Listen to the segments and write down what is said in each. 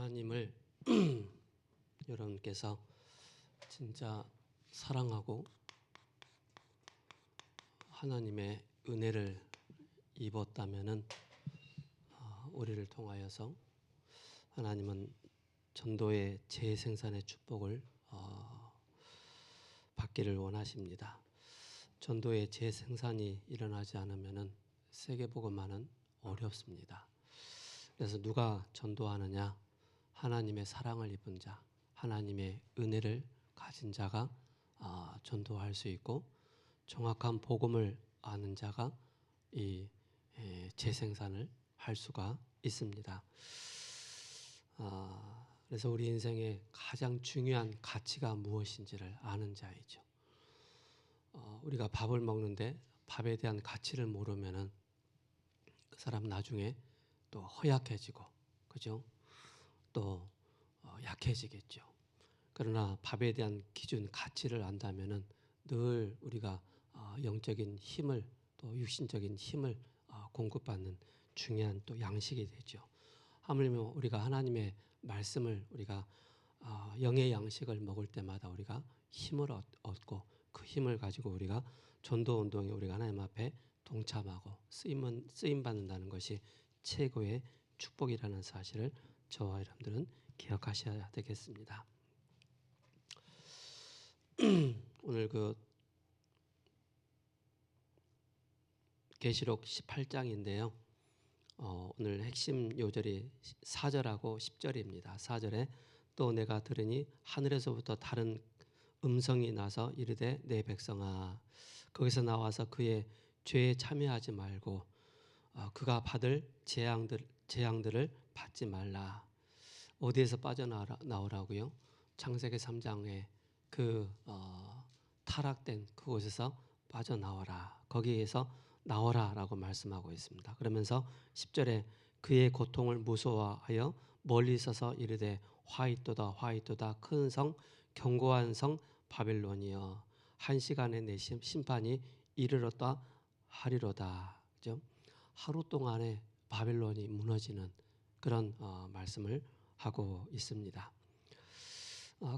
하나님을 여러분께서 진짜 사랑하고 하나님의 은혜를 입었다면은 우리를 통하여서 하나님은 전도의 재생산의 축복을 받기를 원하십니다. 전도의 재생산이 일어나지 않으면은 세계복음화는 어렵습니다. 그래서 누가 전도하느냐? 하나님의 사랑을 입은 자, 하나님의 은혜를 가진 자가 전도할 수 있고, 정확한 복음을 아는 자가 이 재생산을 할 수가 있습니다. 그래서 우리 인생의 가장 중요한 가치가 무엇인지를 아는 자이죠. 우리가 밥을 먹는데 밥에 대한 가치를 모르면은 그 사람 나중에 또 허약해지고, 그죠? 또 약해지겠죠. 그러나 밥에 대한 기준, 가치를 안다면은 늘 우리가 영적인 힘을, 또 육신적인 힘을 공급받는 중요한 또 양식이 되죠. 하물며 우리가 하나님의 말씀을 우리가 영의 양식을 먹을 때마다 우리가 힘을 얻고, 그 힘을 가지고 우리가 전도 운동에 우리가 하나님 앞에 동참하고 쓰임 받는다는 것이 최고의 축복이라는 사실을 저와 여러분들은 기억하셔야 되겠습니다. 오늘 그 계시록 18장인데요. 오늘 핵심 요절이 4절하고 10절입니다. 4절에 또 내가 들으니 하늘에서부터 다른 음성이 나서 이르되 내 백성아, 거기서 나와서 그의 죄에 참여하지 말고 그가 받을 재앙들을 받지 말라. 어디에서 빠져나오라고요? 창세기 3장에 그 타락된 그곳에서 빠져나와라. 거기에서 나오라라고 말씀하고 있습니다. 그러면서 10절에 그의 고통을 무서워하여 멀리 서서 이르되 화이토다 화이토다 큰 성 견고한 성 바벨론이여 한 시간에 내 심판이 이르렀다 하리로다. 그죠? 하루 동안에 바벨론이 무너지는 그런 말씀을 하고 있습니다.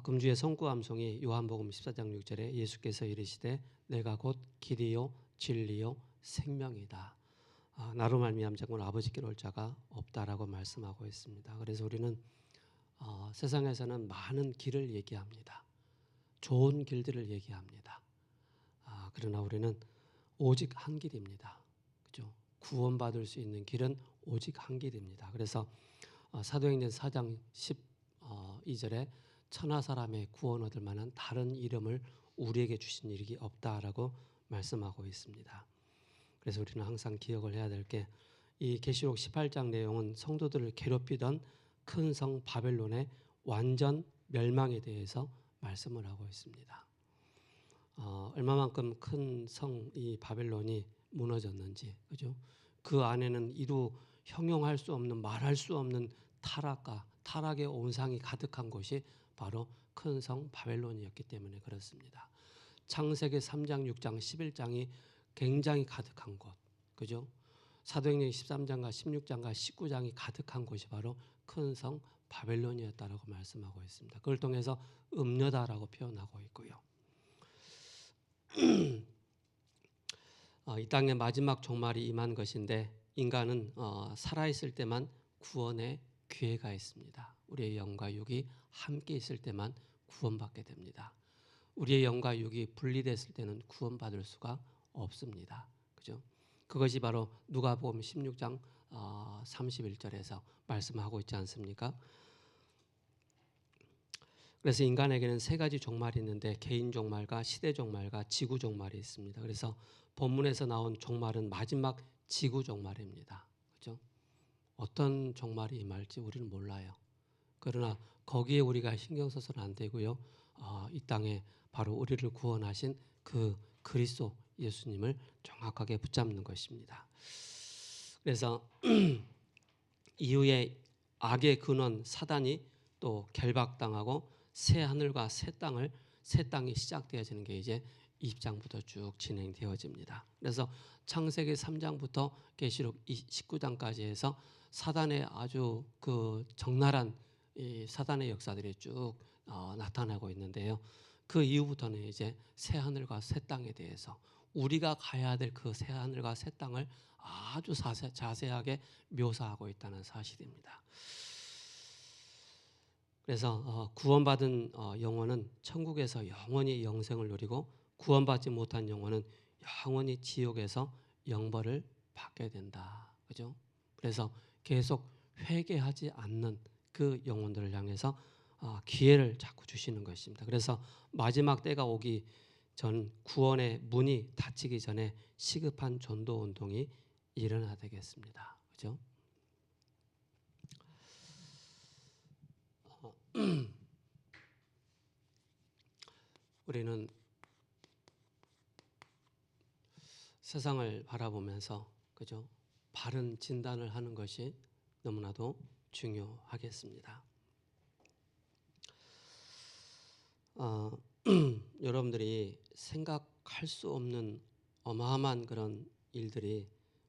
금주의 성구암송이 요한복음 14장 6절에 예수께서 이르시되 내가 곧 길이요 진리요 생명이다. 나로 말미암지 않고는 아버지께로 올 자가 없다라고 말씀하고 있습니다. 그래서 우리는 세상에서는 많은 길을 얘기합니다. 좋은 길들을 얘기합니다. 그러나 우리는 오직 한 길입니다. 그죠? 구원받을 수 있는 길은 오직 한 길입니다. 그래서 사도행전 4장 12절에 천하 사람의 구원 얻을 만한 다른 이름을 우리에게 주신 일이 없다라고 말씀하고 있습니다. 그래서 우리는 항상 기억을 해야 될 게 이 계시록 18장 내용은 성도들을 괴롭히던 큰 성 바벨론의 완전 멸망에 대해서 말씀을 하고 있습니다. 얼마만큼 큰 성 이 바벨론이 무너졌는지, 그죠? 그 안에는 이루 형용할 수 없는, 말할 수 없는 타락의 온상이 가득한 곳이 바로 큰 성 바벨론이었기 때문에 그렇습니다. 창세기 3장, 6장, 11장이 굉장히 가득한 곳, 그죠? 사도행전 13장과 16장과 19장이 가득한 곳이 바로 큰 성 바벨론이었다라고 말씀하고 있습니다. 그걸 통해서 음녀다라고 표현하고 있고요. 이 땅의 마지막 종말이 임한 것인데 인간은 살아있을 때만 구원의 기회가 있습니다. 우리의 영과 육이 함께 있을 때만 구원받게 됩니다. 우리의 영과 육이 분리됐을 때는 구원받을 수가 없습니다. 그죠? 그것이 바로 누가복음 16장 31절에서 말씀하고 있지 않습니까? 그래서 인간에게는 세 가지 종말이 있는데 개인 종말과 시대 종말과 지구 종말이 있습니다. 그래서 본문에서 나온 종말은 마지막 지구 종말입니다. 그렇죠? 어떤 종말이 임할지 우리는 몰라요. 그러나 거기에 우리가 신경 써서는 안 되고요. 이 땅에 바로 우리를 구원하신 그 그리스도 예수님을 정확하게 붙잡는 것입니다. 그래서 이후에 악의 근원 사단이 또 결박당하고 새 하늘과 새 땅이 시작되어지는 게 이제 20장부터 쭉 진행되어집니다. 그래서 창세기 3장부터 계시록 19장까지 해서 사단의 아주 그 적나라한 이 사단의 역사들이 쭉 나타나고 있는데요. 그 이후부터는 이제 새 하늘과 새 땅에 대해서 우리가 가야 될 그 새 하늘과 새 땅을 아주 자세하게 묘사하고 있다는 사실입니다. 그래서 구원받은 영혼은 천국에서 영원히 영생을 누리고 구원받지 못한 영혼은 영원히 지옥에서 영벌을 받게 된다. 그죠? 그래서 계속 회개하지 않는 그 영혼들을 향해서 기회를 자꾸 주시는 것입니다. 그래서 마지막 때가 오기 전 구원의 문이 닫히기 전에 시급한 전도 운동이 일어나야 되겠습니다. 그죠? 우리는 세상을 바라보면서 그죠? 바른 진단을 하는 것이 너무나도 중요하겠습니다. 여러분들이 생각할 수 없는 어마어마한 그런 일들이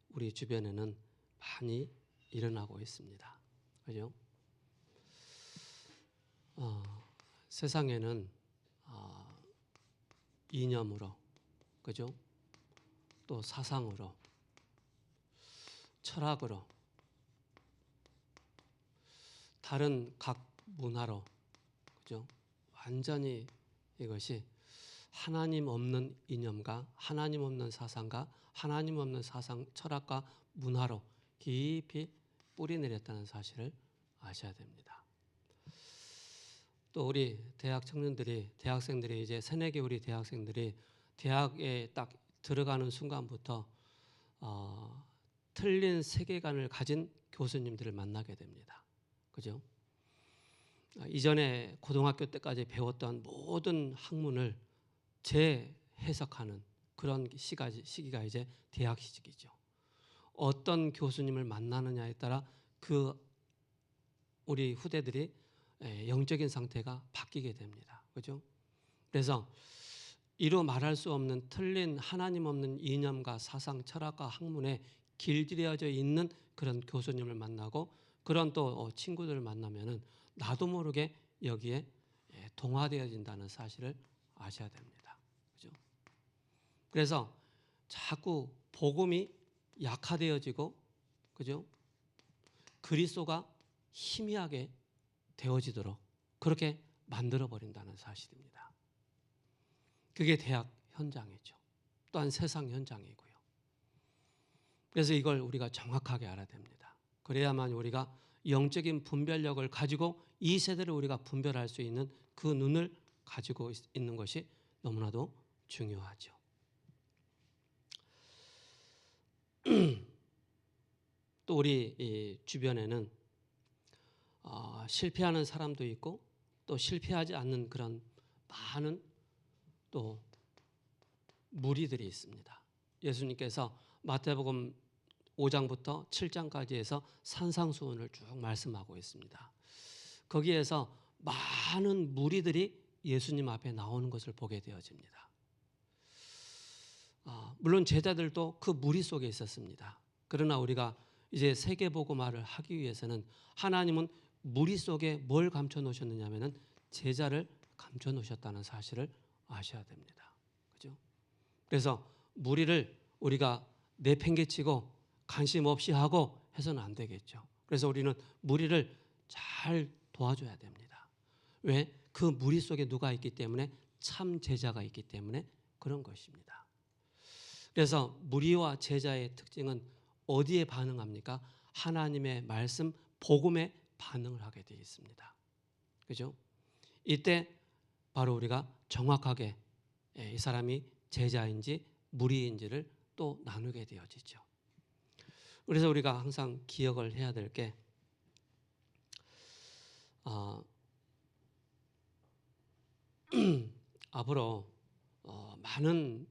우리 주변에는 많이 일어나고 있습니다. 그죠? 세상에는 이념으로, 그죠? 또 사상으로, 철학으로, 다른 각 문화로, 그죠? 완전히 이것이 하나님 없는 이념과 하나님 없는 사상과 하나님 없는 사상, 철학과 문화로 깊이 뿌리내렸다는 사실을 아셔야 됩니다. 또 우리 대학 청년들이, 대학생들이 이제 새내기 우리 대학생들이 대학에 딱 들어가는 순간부터 틀린 세계관을 가진 교수님들을 만나게 됩니다. 그죠? 이전에 고등학교 때까지 배웠던 모든 학문을 재해석하는 그런 시기가 이제 대학 시기죠. 어떤 교수님을 만나느냐에 따라 그 우리 후대들이 영적인 상태가 바뀌게 됩니다. 그죠? 그래서 이루 말할 수 없는 틀린 하나님 없는 이념과 사상, 철학과 학문에 길들여져 있는 그런 교수님을 만나고 그런 또 친구들을 만나면은 나도 모르게 여기에 동화되어진다는 사실을 아셔야 됩니다. 그죠? 그래서 자꾸 복음이 약화되어지고, 그죠? 그리스도가 희미하게 되어지도록 그렇게 만들어 버린다는 사실입니다. 그게 대학 현장이죠. 또한 세상 현장이고요. 그래서 이걸 우리가 정확하게 알아야 됩니다. 그래야만 우리가 영적인 분별력을 가지고 이 세대를 우리가 분별할 수 있는 그 눈을 가지고 있는 것이 너무나도 중요하죠. 또 우리 주변에는 실패하는 사람도 있고 또 실패하지 않는 그런 많은 또 무리들이 있습니다. 예수님께서 마태복음 5장부터 7장까지 해서 산상수훈을 쭉 말씀하고 있습니다. 거기에서 많은 무리들이 예수님 앞에 나오는 것을 보게 되어집니다. 물론 제자들도 그 무리 속에 있었습니다. 그러나 우리가 이제 세계복음화를 하기 위해서는 하나님은 무리 속에 뭘 감춰 놓으셨느냐 하면은 제자를 감춰 놓으셨다는 사실을 아셔야 됩니다. 그죠? 그래서 무리를 우리가 내팽개치고 관심 없이 하고 해서는 안 되겠죠. 그래서 우리는 무리를 잘 도와줘야 됩니다. 왜? 그 무리 속에 누가 있기 때문에 참 제자가 있기 때문에 그런 것입니다. 그래서 무리와 제자의 특징은 어디에 반응합니까? 하나님의 말씀, 복음에 반응을 하게 되어 있습니다. 그죠? 이때 바로 우리가 정확하게 이 사람이 제자인지 무리인지를 또 나누게 되어지죠. 그래서 우리가 항상 기억을 해야 될 게 앞으로 많은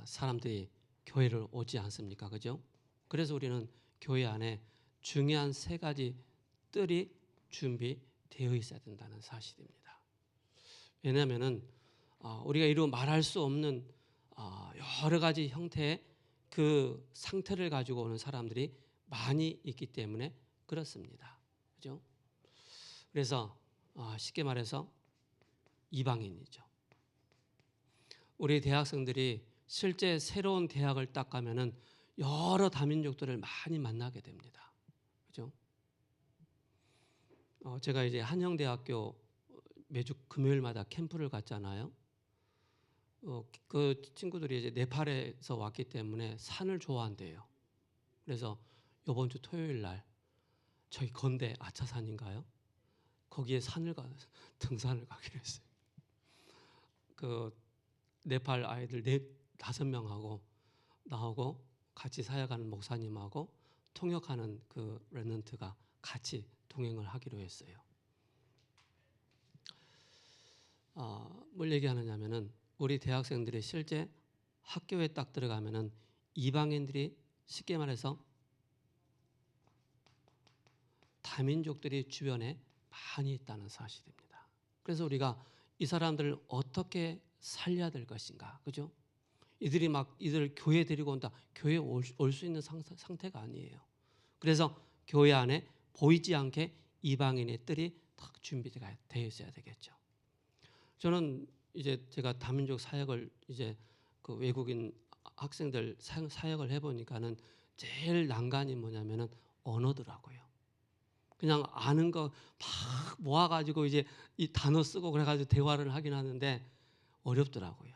사람들이 교회를 오지 않습니까? 그죠? 그래서 우리는 교회 안에 중요한 세 가지 뜰이 준비되어 있어야 된다는 사실입니다. 왜냐하면은 우리가 이루 말할 수 없는 여러 가지 형태의 그 상태를 가지고 오는 사람들이 많이 있기 때문에 그렇습니다. 그죠? 그래서 쉽게 말해서 이방인이죠. 우리 대학생들이 실제 새로운 대학을 딱 가면은 여러 다민족들을 많이 만나게 됩니다. 그죠? 제가 이제 한영대학교 매주 금요일마다 캠프를 갔잖아요. 그 친구들이 이제 네팔에서 왔기 때문에 산을 좋아한대요. 그래서 이번 주 토요일 날 저희 건대 아차산인가요? 거기에 등산을 가기로 했어요. 그 네팔 아이들 5명하고 나하고 같이 사역하는 목사님하고 통역하는 그 랩런트가 같이 동행을 하기로 했어요. 뭘 얘기하느냐면은 우리 대학생들이 실제 학교에 딱 들어가면은 이방인들이 쉽게 말해서 다민족들이 주변에 많이 있다는 사실입니다. 그래서 우리가 이 사람들을 어떻게 살려야 될 것인가, 그죠? 이들 교회 데리고 온다. 교회에 올 수 있는 상태가 아니에요. 그래서 교회 안에 보이지 않게 이방인의 뜰이 딱 준비되어 있어야 되겠죠. 저는 이제 제가 다민족 사역을 이제 그 외국인 학생들 사역을 해보니까는 제일 난관이 뭐냐면은 언어더라고요. 그냥 아는 거 막 모아가지고 이제 이 단어 쓰고 그래가지고 대화를 하긴 하는데 어렵더라고요.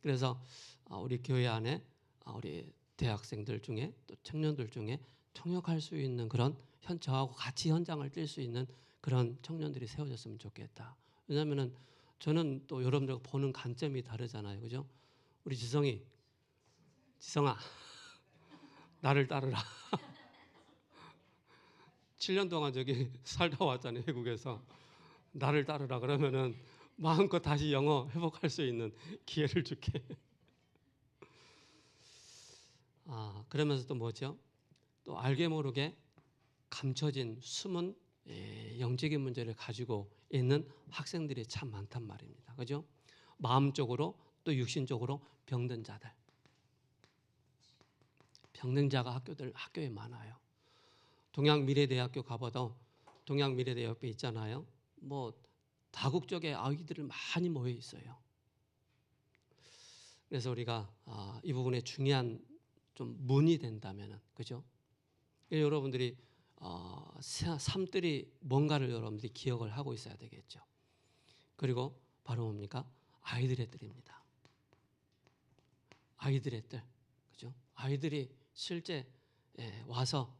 그래서 우리 교회 안에 우리 대학생들 중에 또 청년들 중에 통역할 수 있는 그런 저하고 같이 현장을 뛸 수 있는 그런 청년들이 세워졌으면 좋겠다. 왜냐하면은 저는 또 여러분들과 보는 관점이 다르잖아요, 그죠? 우리 지성아, 나를 따르라. 7년 동안 저기 살다 왔잖아요, 외국에서. 나를 따르라 그러면은 마음껏 다시 영어 회복할 수 있는 기회를 줄게. 그러면서 또 뭐죠? 또 알게 모르게 감춰진 숨은 영적인 문제를 가지고 있는 학생들이 참 많단 말입니다. 그죠? 마음적으로 또 육신적으로 병든 자들. 병든 자가 학교에 많아요. 동양미래대학교 가봐도 동양미래대 옆에 있잖아요. 뭐 다국적의 아이들을 많이 모여 있어요. 그래서 우리가 이 부분에 중요한 좀 문이 된다면은, 그죠? 여러분들이 삶들이 뭔가를 여러분들이 기억을 하고 있어야 되겠죠. 그리고 바로 뭡니까? 아이들의 뜰입니다. 아이들의 뜰, 그죠? 아이들이 실제 와서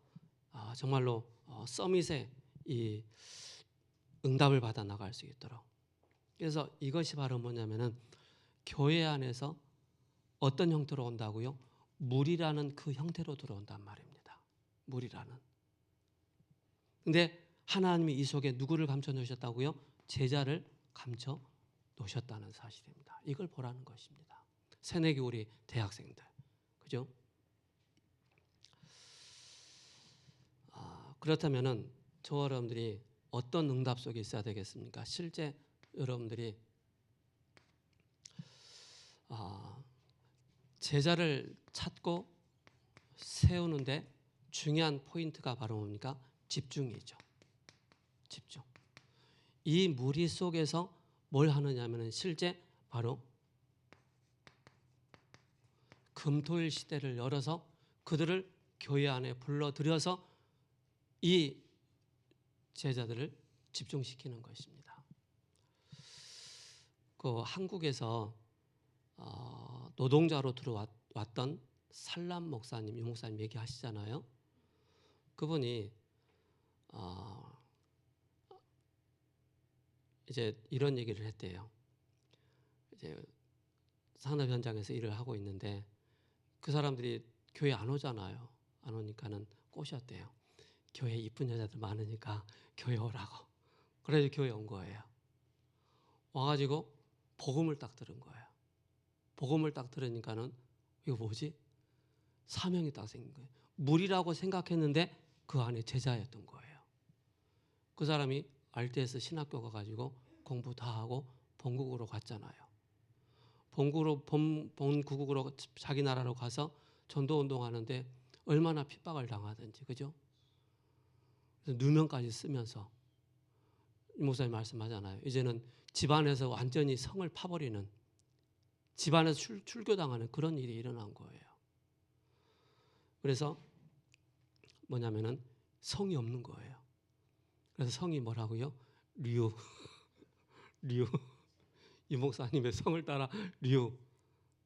정말로 서밋에 이 응답을 받아 나갈 수 있도록. 그래서 이것이 바로 뭐냐면은 교회 안에서 어떤 형태로 온다고요? 물이라는 그 형태로 들어온단 말입니다. 물이라는. 근데 하나님이 이 속에 누구를 감춰 놓으셨다고요? 제자를 감춰 놓으셨다는 사실입니다. 이걸 보라는 것입니다. 새내기 우리 대학생들. 그죠? 그렇다면은 저와 여러분들이 어떤 응답 속에 있어야 되겠습니까? 실제 여러분들이 제자를 찾고 세우는데 중요한 포인트가 바로 뭡니까? 집중이죠. 집중. 이 무리 속에서 뭘 하느냐면은 실제 바로 금토일 시대를 열어서 그들을 교회 안에 불러들여서 이 제자들을 집중시키는 것입니다. 그 한국에서 노동자로 들어왔던 살람 목사님, 유 목사님 얘기하시잖아요. 그분이 이제 이런 얘기를 했대요. 이제 산업 현장에서 일을 하고 있는데 그 사람들이 교회 안 오잖아요. 안 오니까는 꼬셨대요. 교회 이쁜 여자들 많으니까 교회 오라고. 그래서 교회 온 거예요. 와가지고 복음을 딱 들은 거예요. 복음을 딱 들으니까는 이거 뭐지? 사명이 딱 생긴 거예요. 물이라고 생각했는데 그 안에 제자였던 거예요. 그 사람이 RTS 신학교 가가지고 공부 다 하고 본국으로 갔잖아요. 본국으로 자기 나라로 가서 전도운동하는데 얼마나 핍박을 당하든지, 그죠? 그래서 누명까지 쓰면서 목사님 말씀하잖아요. 이제는 집안에서 완전히 성을 파버리는, 집안에서 출교당하는 그런 일이 일어난 거예요. 그래서 뭐냐면은 성이 없는 거예요. 그래서 성이 뭐라고요? 류. 류. 이 목사님의 성을 따라 류.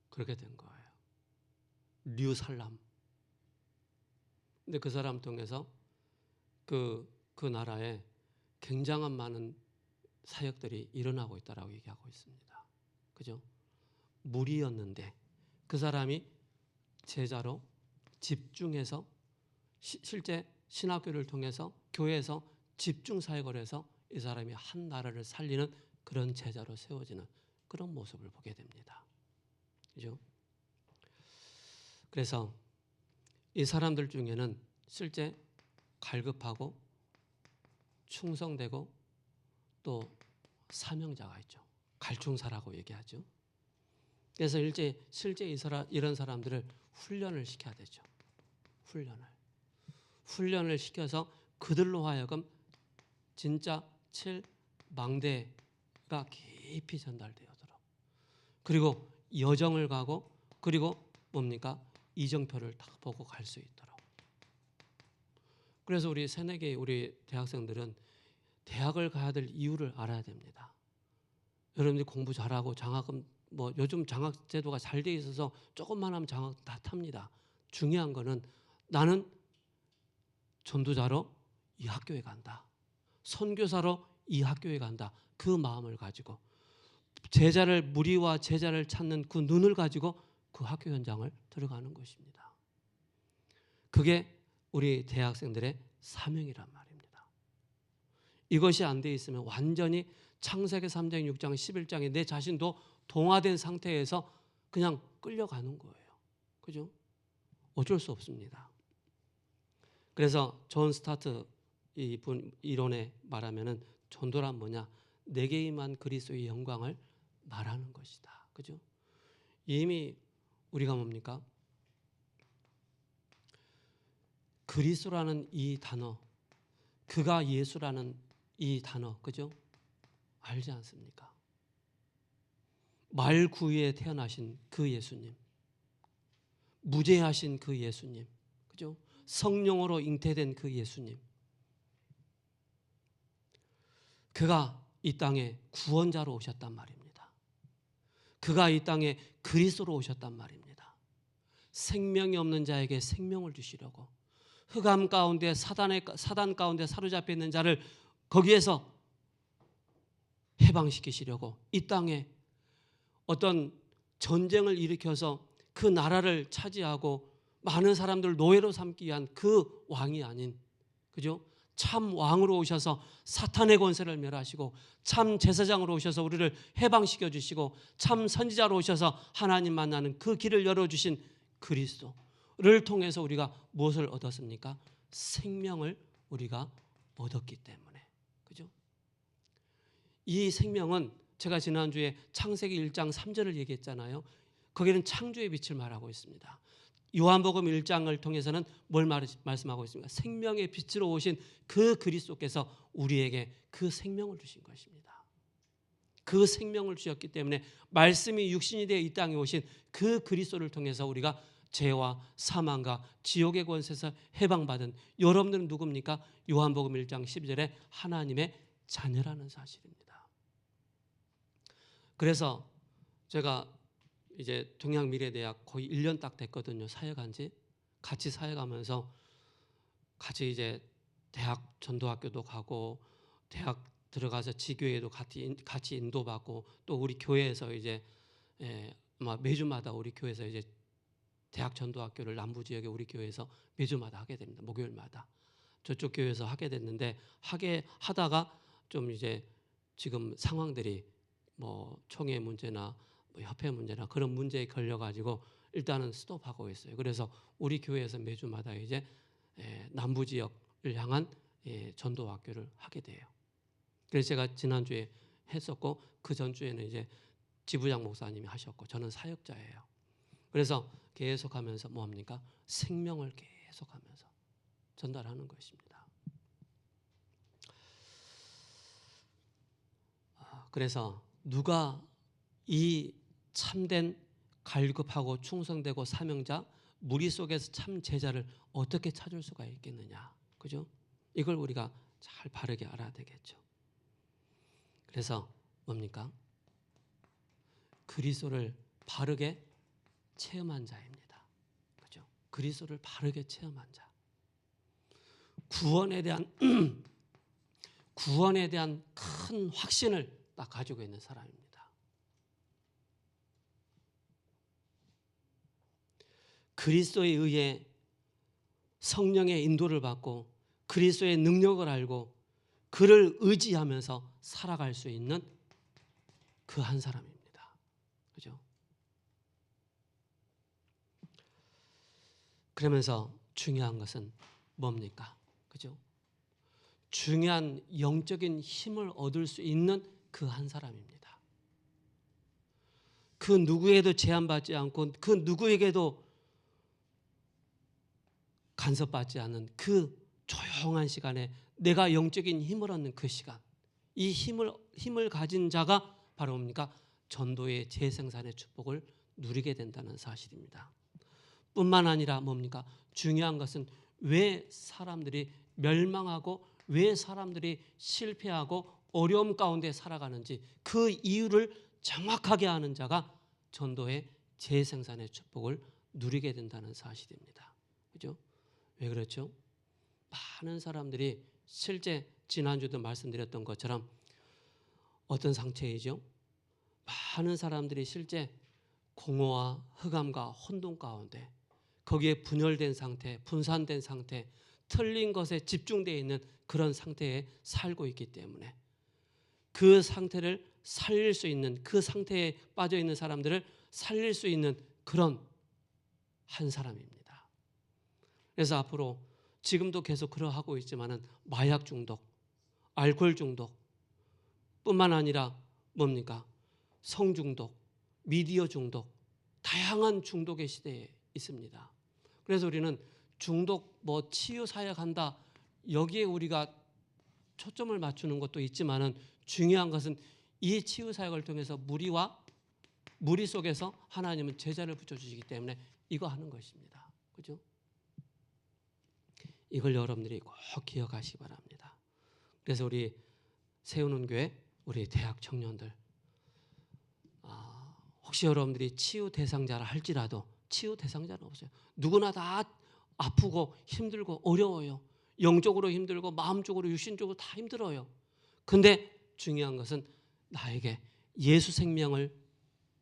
그렇게 된 거예요. 류살람. 근데 그 사람 통해서 그 나라에 굉장한 많은 사역들이 일어나고 있다라고 얘기하고 있습니다. 그죠? 무리였는데 그 사람이 제자로 집중해서 실제 신학교를 통해서 교회에서 집중 사역을 해서 이 사람이 한 나라를 살리는 그런 제자로 세워지는 그런 모습을 보게 됩니다. 그죠? 그래서 이 사람들 중에는 실제 갈급하고 충성되고 또 사명자가 있죠. 갈충사라고 얘기하죠. 그래서 실제 이런 사람들을 훈련을 시켜야 되죠. 훈련을 시켜서 그들로 하여금 진짜 망대가 깊이 전달되도록, 그리고 여정을 가고, 그리고 뭡니까? 이정표를 딱 보고 갈 수 있도록. 그래서 우리 새내기 우리 대학생들은 대학을 가야 될 이유를 알아야 됩니다. 여러분들이 공부 잘하고 장학금 뭐 요즘 장학 제도가 잘 돼 있어서 조금만 하면 장학 다 탑니다. 중요한 거는 나는 전도자로 이 학교에 간다. 선교사로 이 학교에 간다. 그 마음을 가지고 무리와 제자를 찾는 그 눈을 가지고 그 학교 현장을 들어가는 것입니다. 그게 우리 대학생들의 사명이란 말입니다. 이것이 안 돼 있으면 완전히 창세기 3장, 6장, 11장에 내 자신도 동화된 상태에서 그냥 끌려가는 거예요. 그죠? 어쩔 수 없습니다. 그래서 존 스타트 이분 이론에 말하면은 전도란 뭐냐? 내게 임한 그리스도의 영광을 말하는 것이다. 그죠? 이미 우리가 뭡니까? 그리스도라는 이 단어, 그가 예수라는 이 단어, 그죠? 알지 않습니까? 말구유에 태어나신 그 예수님, 무죄하신 그 예수님, 그죠? 성령으로 잉태된 그 예수님, 그가 이 땅에 구원자로 오셨단 말입니다. 그가 이 땅에 그리스도로 오셨단 말입니다. 생명이 없는 자에게 생명을 주시려고, 흑암 가운데 사단 가운데 사로잡혀 있는 자를 거기에서 해방시키시려고 이 땅에 어떤 전쟁을 일으켜서 그 나라를 차지하고 많은 사람들을 노예로 삼기 위한 그 왕이 아닌, 그죠? 참 왕으로 오셔서 사탄의 권세를 멸하시고, 참 제사장으로 오셔서 우리를 해방시켜 주시고, 참 선지자로 오셔서 하나님 만나는 그 길을 열어주신 그리스도를 통해서 우리가 무엇을 얻었습니까? 생명을 우리가 얻었기 때문에. 그죠? 이 생명은 제가 지난주에 창세기 1장 3절을 얘기했잖아요. 거기는 창조의 빛을 말하고 있습니다. 요한복음 1장을 통해서는 뭘 말씀하고 있습니까? 생명의 빛으로 오신 그 그리스도께서 우리에게 그 생명을 주신 것입니다. 그 생명을 주셨기 때문에 말씀이 육신이 되어 이 땅에 오신 그 그리스도를 통해서 우리가 죄와 사망과 지옥의 권세에서 해방받은, 여러분들은 누굽니까? 요한복음 1장 12절에 하나님의 자녀라는 사실입니다. 그래서 제가 이제 동양미래대학 거의 1년 딱 됐거든요. 사역한 지. 같이 사역하면서 같이 이제 대학 전도학교도 가고, 대학 들어가서 지교회도 같이 인도받고, 또 우리 교회에서 이제 매주마다 우리 교회에서 이제 대학 전도학교를 남부 지역에 우리 교회에서 매주마다 하게 됩니다. 목요일마다. 저쪽 교회에서 하게 됐는데, 하다가 좀 이제 지금 상황들이 뭐 총회 문제나 뭐 협회 문제나 그런 문제에 걸려가지고 일단은 스톱하고 있어요. 그래서 우리 교회에서 매주마다 이제 남부 지역을 향한 전도학교를 하게 돼요. 그래서 제가 지난주에 했었고, 그 전주에는 이제 지부장 목사님이 하셨고, 저는 사역자예요. 그래서 계속하면서 뭐합니까? 생명을 계속하면서 전달하는 것입니다. 그래서 누가 이 참된 갈급하고 충성되고 사명자 무리 속에서 참 제자를 어떻게 찾을 수가 있겠느냐, 그죠? 이걸 우리가 잘 바르게 알아야 되겠죠. 그래서 뭡니까? 그리스도를 바르게 체험한 자입니다. 그죠? 그리스도를 바르게 체험한 자. 구원에 대한 큰 확신을 딱 가지고 있는 사람입니다. 그리스도에 의해 성령의 인도를 받고 그리스도의 능력을 알고 그를 의지하면서 살아갈 수 있는 그 한 사람입니다. 그죠? 그러면서 중요한 것은 뭡니까? 그죠? 중요한 영적인 힘을 얻을 수 있는 그 한 사람입니다. 그 누구에도 제한받지 않고 그 누구에게도 간섭받지 않는 그 조용한 시간에 내가 영적인 힘을 얻는 그 시간, 이 힘을 가진 자가 바로 뭡니까? 전도의 재생산의 축복을 누리게 된다는 사실입니다. 뿐만 아니라 뭡니까? 중요한 것은 왜 사람들이 멸망하고 왜 사람들이 실패하고 어려움 가운데 살아가는지 그 이유를 정확하게 아는 자가 전도의 재생산의 축복을 누리게 된다는 사실입니다. 그죠? 왜 그렇죠? 많은 사람들이 실제 지난주도 말씀드렸던 것처럼 어떤 상태이죠? 많은 사람들이 실제 공허와 흑암과 혼돈 가운데 거기에 분열된 상태, 분산된 상태, 틀린 것에 집중되어 있는 그런 상태에 살고 있기 때문에 그 상태를 살릴 수 있는, 그 상태에 빠져 있는 사람들을 살릴 수 있는 그런 한 사람입니다. 그래서 앞으로 지금도 계속 그러하고 있지만은 마약 중독, 알코올 중독 뿐만 아니라 뭡니까? 성 중독, 미디어 중독, 다양한 중독의 시대에 있습니다. 그래서 우리는 중독 치유 사역한다 여기에 우리가 초점을 맞추는 것도 있지만은 중요한 것은 이 치유 사역을 통해서 무리 속에서 하나님은 제자를 붙여주시기 때문에 이거 하는 것입니다. 그죠? 이걸 여러분들이 꼭 기억하시기 바랍니다. 그래서 우리 세우는 교회, 우리 대학 청년들 혹시 여러분들이 치유 대상자라 할지라도 치유 대상자는 없어요. 누구나 다 아프고 힘들고 어려워요. 영적으로 힘들고 마음적으로 육신적으로 다 힘들어요. 근데 중요한 것은 나에게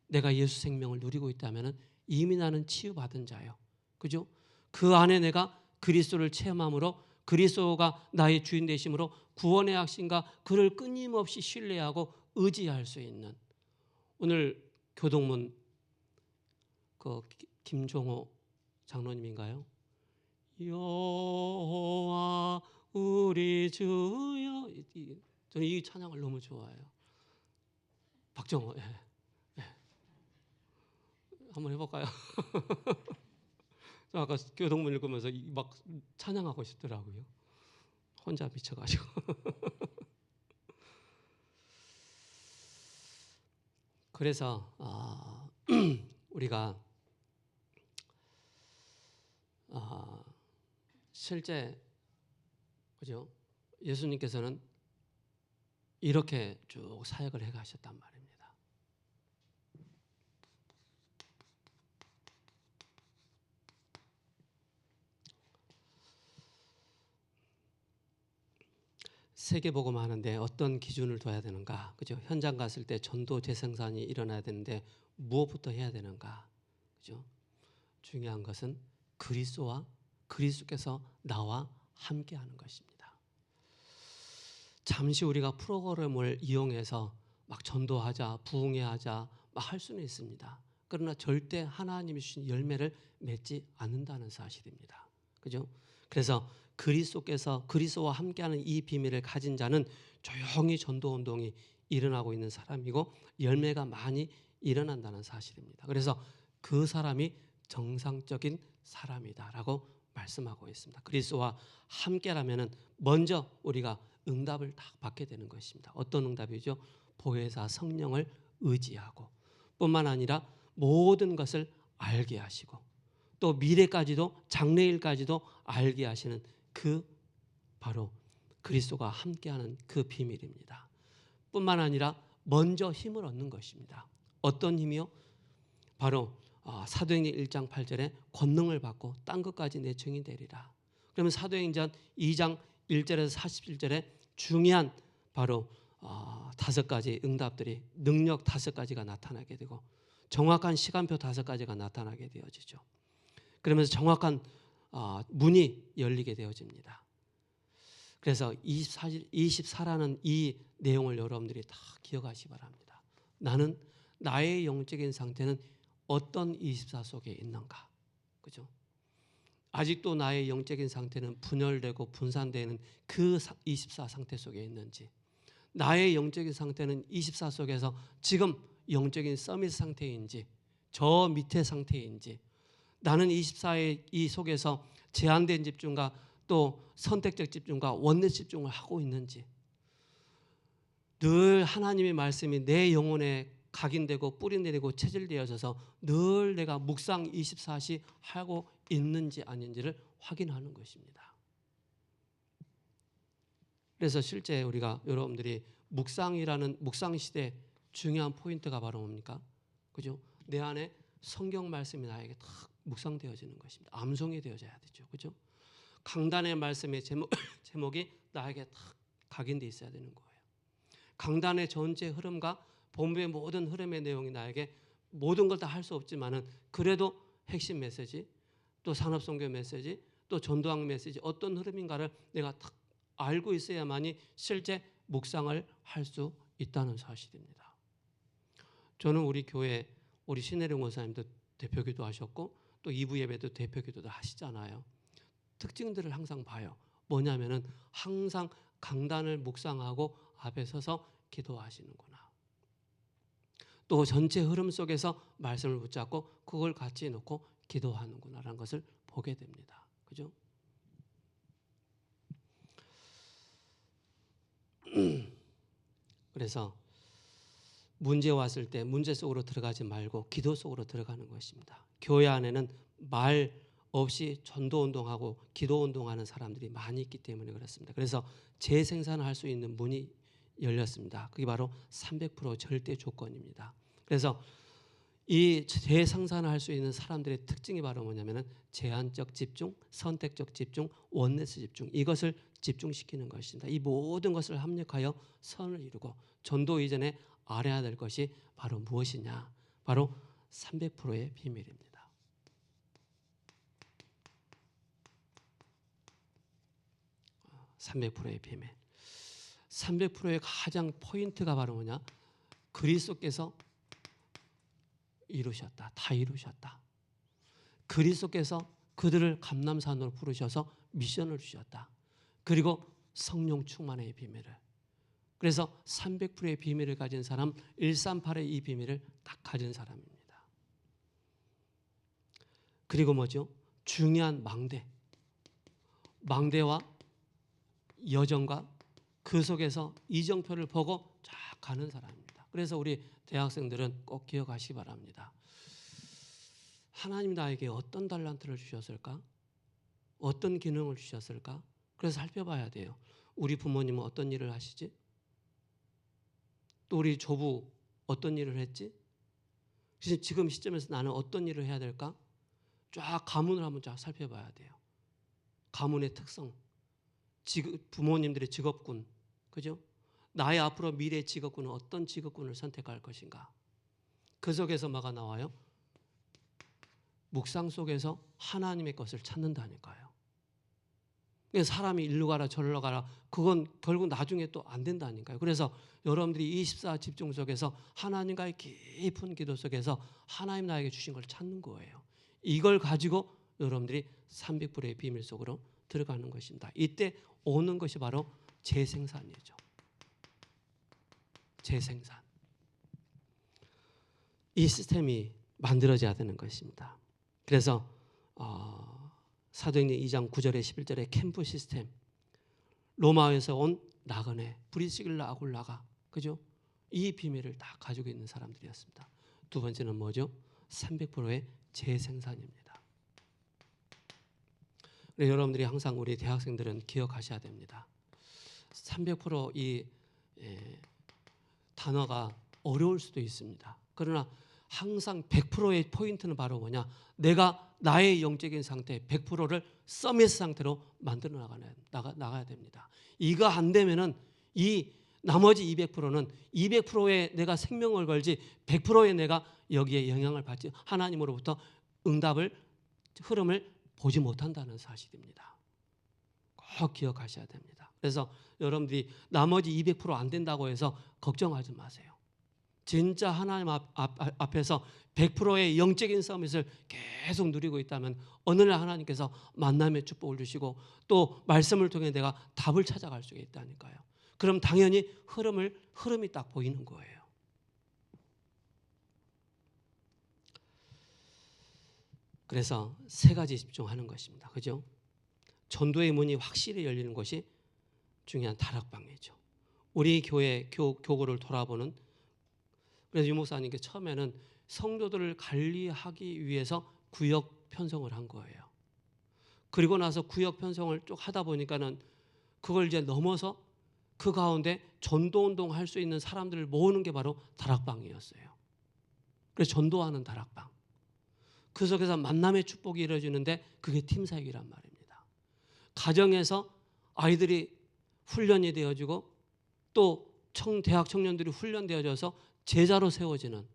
내가 예수 생명을 누리고 있다면 이미 나는 치유받은 자예요. 그죠? 그 안에 내가 그리스도를 체험함으로 그리스도가 나의 주인 되심으로 구원의 확신과 그를 끊임없이 신뢰하고 의지할 수 있는 오늘 교동문 김종호 장로님인가요? 여호와 우리 주여, 저는 이 찬양을 너무 좋아해요. 박정호, 예. 한번 해볼까요? 저 아까 교동문 읽으면서 막 찬양하고 싶더라고요. 혼자 미쳐가지고. 그래서 우리가 실제 그죠? 예수님께서는 이렇게 쭉 사역을 해가셨단 말입니다. 세계복음 하는데 어떤 기준을 둬야 되는가? 그죠? 현장 갔을 때 전도 재생산이 일어나야 되는데 무엇부터 해야 되는가? 그죠? 중요한 것은 그리스도와 그리스도께서 나와 함께하는 것입니다. 잠시 우리가 프로그램을 이용해서 막 전도하자, 부흥회하자 막 할 수는 있습니다. 그러나 절대 하나님이 주신 열매를 맺지 않는다는 사실입니다. 그죠? 그래서 그리스도와 함께하는 이 비밀을 가진 자는 조용히 전도 운동이 일어나고 있는 사람이고 열매가 많이 일어난다는 사실입니다. 그래서 그 사람이 정상적인 사람이다라고 말씀하고 있습니다. 그리스도와 함께라면은 먼저 우리가 응답을 딱 받게 되는 것입니다. 어떤 응답이죠? 보혜사 성령을 의지하고 뿐만 아니라 모든 것을 알게 하시고 또 미래까지도 장래일까지도 알게 하시는 그 바로 그리스도가 함께하는 그 비밀입니다. 뿐만 아니라 먼저 힘을 얻는 것입니다. 어떤 힘이요? 바로 사도행전 1장 8절에 권능을 받고 땅 끝까지 내 증인이 되리라. 그러면 사도행전 2장 1절에서 47절에 중요한 바로 5가지 응답들이 능력 5가지가 나타나게 되고 정확한 시간표 5가지가 나타나게 되어지죠. 그러면서 정확한 문이 열리게 되어집니다. 그래서 24라는 이 내용을 여러분들이 다 기억하시기 바랍니다. 나는 나의 영적인 상태는 어떤 24 속에 있는가? 그죠? 아직도 나의 영적인 상태는 분열되고 분산되는 그 24 상태 속에 있는지, 나의 영적인 상태는 24 속에서 지금 영적인 서밋 상태인지, 저 밑에 상태인지, 나는 24의 이 속에서 제한된 집중과 또 선택적 집중과 원넷 집중을 하고 있는지, 늘 하나님의 말씀이 내 영혼에 각인되고 뿌리내리고 체질되어져서 늘 내가 묵상 24시 하고 있는지 아닌지를 확인하는 것입니다. 그래서 실제 우리가 여러분들이 묵상이라는 묵상 시대 중요한 포인트가 바로 뭡니까? 그죠? 내 안에 성경 말씀이 나에게 탁 묵상되어지는 것입니다. 암송이 되어져야 되죠. 그죠? 강단의 말씀의 제목이 나에게 탁 각인되어 있어야 되는 거예요. 강단의 전체 흐름과 본부의 모든 흐름의 내용이 나에게 모든 걸 다 할 수 없지만은 그래도 핵심 메시지, 또 산업선교 메시지, 또 전도학 메시지 어떤 흐름인가를 내가 딱 알고 있어야만이 실제 묵상을 할 수 있다는 사실입니다. 저는 우리 교회 우리 신혜령 원사님도 대표기도 하셨고 또 2부 예배도 대표기도도 하시잖아요. 특징들을 항상 봐요. 뭐냐면은 항상 강단을 묵상하고 앞에 서서 기도하시는구나. 또 전체 흐름 속에서 말씀을 붙잡고 그걸 같이 놓고 기도하는구나라는 것을 보게 됩니다. 그죠? 그래서 문제 왔을 때 문제 속으로 들어가지 말고 기도 속으로 들어가는 것입니다. 교회 안에는 말 없이 전도운동하고 기도운동하는 사람들이 많이 있기 때문에 그렇습니다. 그래서 재생산을 할 수 있는 문이 열렸습니다. 그게 바로 300% 절대 조건입니다. 그래서 이 재생산을 할 수 있는 사람들의 특징이 바로 뭐냐면은 제한적 집중, 선택적 집중, 원네스 집중, 이것을 집중시키는 것입니다. 이 모든 것을 합력하여 선을 이루고 전도 이전에 알아야 될 것이 바로 무엇이냐? 바로 300%의 비밀입니다. 300%의 비밀. 300%의 가장 포인트가 바로 뭐냐? 그리스도께서 이루셨다. 다 이루셨다. 그리스도께서 그들을 감람산으로 부르셔서 미션을 주셨다. 그리고 성령 충만의 비밀을. 그래서 300%의 비밀을 가진 사람, 138의 이 비밀을 딱 가진 사람입니다. 그리고 뭐죠? 중요한 망대와 여정과 그 속에서 이정표를 보고 쫙 가는 사람입니다. 그래서 우리 대학생들은 꼭 기억하시기 바랍니다. 하나님 나에게 어떤 달란트를 주셨을까? 어떤 기능을 주셨을까? 그래서 살펴봐야 돼요. 우리 부모님은 어떤 일을 하시지? 또 우리 조부 어떤 일을 했지? 지금 시점에서 나는 어떤 일을 해야 될까? 쫙 가문을 한번 쫙 살펴봐야 돼요. 가문의 특성, 부모님들의 직업군, 그죠? 나의 앞으로 미래 직업군은 어떤 직업군을 선택할 것인가? 그 속에서 뭐가 나와요? 묵상 속에서 하나님의 것을 찾는다니까요. 사람이 일로 가라 저리로 가라 그건 결국 나중에 또 안 된다니까요. 그래서 여러분들이 24 집중 속에서 하나님과의 깊은 기도 속에서 하나님 나에게 주신 걸 찾는 거예요. 이걸 가지고 여러분들이 300%의 비밀 속으로 들어가는 것입니다. 이때 오는 것이 바로 재생산이죠. 재생산. 이 시스템이 만들어져야 되는 것입니다. 그래서 사도행전 2장 9절에 11절에 캠프 시스템, 로마에서 온 나그네, 브리시길라 아굴라가, 그죠? 이 비밀을 다 가지고 있는 사람들이었습니다. 두 번째는 뭐죠? 300%의 재생산입니다. 여러분들이 항상 우리 대학생들은 기억하셔야 됩니다. 300%이 단어가 어려울 수도 있습니다. 그러나 항상 100%의 포인트는 바로 뭐냐? 내가 나의 영적인 상태 100%를 서밋 상태로 만들어 나가야 됩니다. 이거 안 되면은 이 나머지 200%는 200%의 내가 생명을 걸지 100%의 내가 여기에 영향을 받지 하나님으로부터 응답을 흐름을 보지 못한다는 사실입니다. 꼭 기억하셔야 됩니다. 그래서 여러분들이 나머지 200% 안 된다고 해서 걱정하지 마세요. 진짜 하나님 앞에서 100%의 영적인 서밋을 계속 누리고 있다면 어느 날 하나님께서 만남의 축복을 주시고 또 말씀을 통해 내가 답을 찾아갈 수 있다니까요. 그럼 당연히 흐름이 딱 보이는 거예요. 그래서 세 가지 집중하는 것입니다. 그죠? 전도의 문이 확실히 열리는 것이 중요한 다락방이죠. 우리 교회 교구를 돌아보는, 그래서 유 목사님께 처음에는 성도들을 관리하기 위해서 구역 편성을 한 거예요. 그리고 나서 구역 편성을 쭉 하다 보니까는 그걸 이제 넘어서 그 가운데 전도운동 할 수 있는 사람들을 모으는 게 바로 다락방이었어요. 그래서 전도하는 다락방. 그 속에서 만남의 축복이 이루어지는데 그게 팀사역이란 말입니다. 가정에서 아이들이 훈련이 되어지고 또 대학 청년들이 훈련되어져서 제자로 세워지는,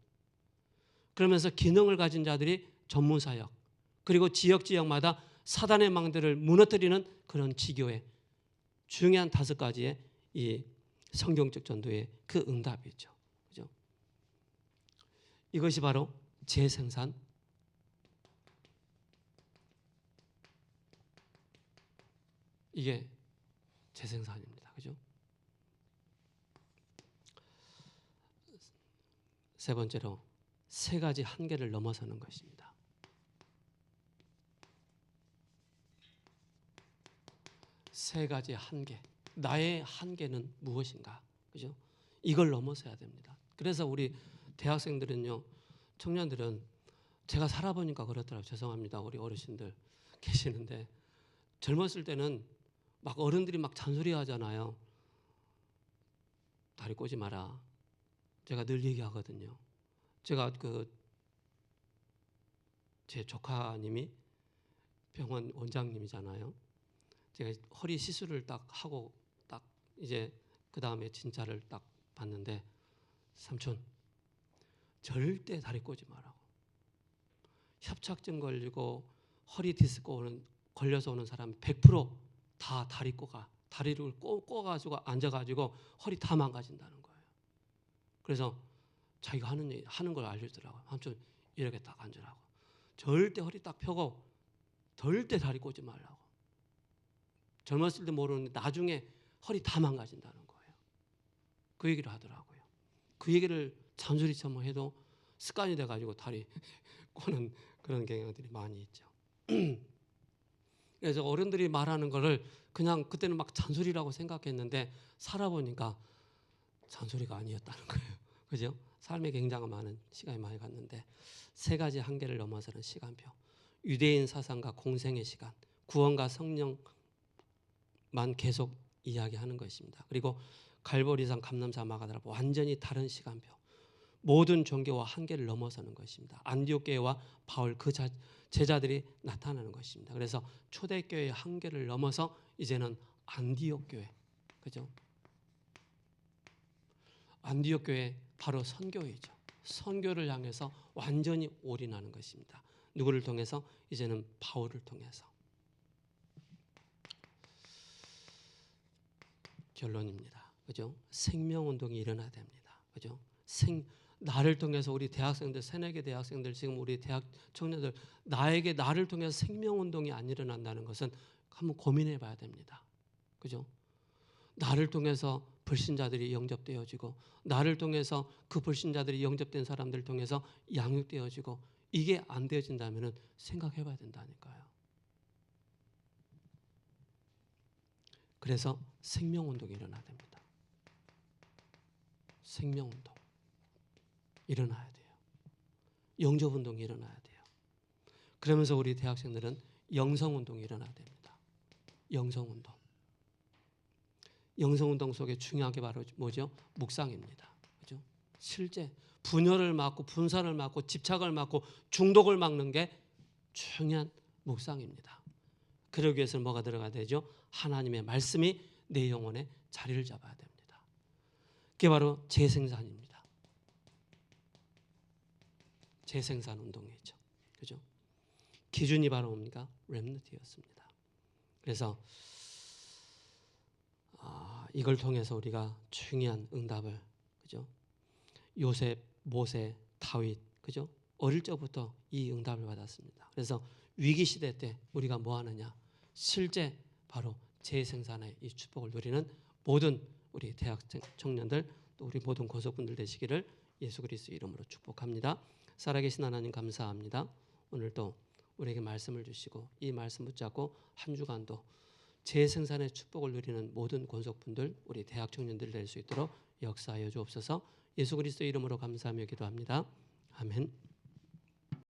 그러면서 기능을 가진 자들이 전문사역, 그리고 지역마다 사단의 망대를 무너뜨리는 그런 지교회, 중요한 5가지의 이 성경적 전도의 그 응답이죠. 그죠? 이것이 바로 재생산, 이게 재생산입니다. 그죠? 세 번째로 3가지 한계를 넘어서는 것입니다. 세 가지 한계. 나의 한계는 무엇인가? 그죠? 이걸 넘어서야 됩니다. 그래서 우리 대학생들은요, 청년들은 제가 살아보니까 그렇더라고요. 죄송합니다. 우리 어르신들 계시는데 젊었을 때는 막 어른들이 막 잔소리 하잖아요. 다리 꼬지 마라. 제가 늘 얘기하거든요. 제가 제 조카님이 병원 원장님이잖아요. 제가 허리 시술을 딱 하고 딱 이제 그 다음에 진찰을 딱 봤는데, 삼촌 절대 다리 꼬지 마라고. 협착증 걸리고 허리 디스크 걸려서 오는 사람 100%다 다리를 꼬가지고 앉아가지고 허리 다 망가진다는 거예요. 그래서 자기가 하는 걸 알려주더라고요. 삼촌 이렇게 딱 앉으라고. 절대 허리 딱 펴고 절대 다리 꼬지 말라고. 젊었을 때 모르는데 나중에 허리 다 망가진다는 거예요. 그 얘기를 하더라고요. 그 얘기를 잔소리처럼 해도 습관이 돼가지고 다리 꼬는 그런 경향들이 많이 있죠. 그래서 어른들이 말하는 거를 그냥 그때는 막 잔소리라고 생각했는데 살아보니까 잔소리가 아니었다는 거예요. 그죠? 삶에 굉장히 많은 시간이 많이 갔는데 3가지 한계를 넘어서는 시간표. 유대인 사상과 공생의 시간, 구원과 성령만 계속 이야기하는 것입니다. 그리고 갈보리산 감람사 마가다라 완전히 다른 시간표. 모든 종교와 한계를 넘어서는 것입니다. 안디옥 교회와 바울 그 제자들이 나타나는 것입니다. 그래서 초대교회의 한계를 넘어서 이제는 안디옥 교회, 그죠? 안디옥 교회 바로 선교이죠. 선교를 향해서 완전히 올인하는 것입니다. 누구를 통해서? 이제는 바울을 통해서. 결론입니다. 그죠? 생명운동이 일어나야 됩니다. 그죠? 나를 통해서 우리 대학생들, 새내기 대학생들, 지금 우리 대학 청년들, 나를 통해서 생명운동이 안 일어난다는 것은 한번 고민해 봐야 됩니다. 그죠? 나를 통해서 불신자들이 영접되어지고, 나를 통해서 그 불신자들이 영접된 사람들을 통해서 양육되어지고, 이게 안 되어진다면 생각해 봐야 된다니까요. 그래서 생명운동이 일어나야 됩니다. 생명운동 일어나야 돼요. 영접운동이 일어나야 돼요. 그러면서 우리 대학생들은 영성운동이 일어나야 됩니다. 영성운동. 영성운동 속에 중요한 게 바로 뭐죠? 묵상입니다. 그죠? 실제 분열을 막고 분산을 막고 집착을 막고 중독을 막는 게 중요한 묵상입니다. 그러기 위해서는 뭐가 들어가야 되죠? 하나님의 말씀이 내 영혼에 자리를 잡아야 됩니다. 그게 바로 재생산입니다. 재생산 운동이죠. 그죠? 기준이 바로 뭡니까? 렘넌트였습니다. 그래서 이걸 통해서 우리가 중요한 응답을, 그죠? 요셉, 모세, 다윗, 그죠? 어릴 적부터 이 응답을 받았습니다. 그래서 위기 시대 때 우리가 뭐 하느냐? 실제 바로 재생산의 이 축복을 누리는 모든 우리 대학생 청년들, 또 우리 모든 권속분들 되시기를 예수 그리스도 이름으로 축복합니다. 살아계신 하나님 감사합니다. 오늘도 우리에게 말씀을 주시고 이 말씀 붙잡고 한 주간도 재생산의 축복을 누리는 모든 권속분들, 우리 대학 청년들 될 수 있도록 역사하여 주옵소서. 예수 그리스도 이름으로 감사하며 기도합니다. 아멘.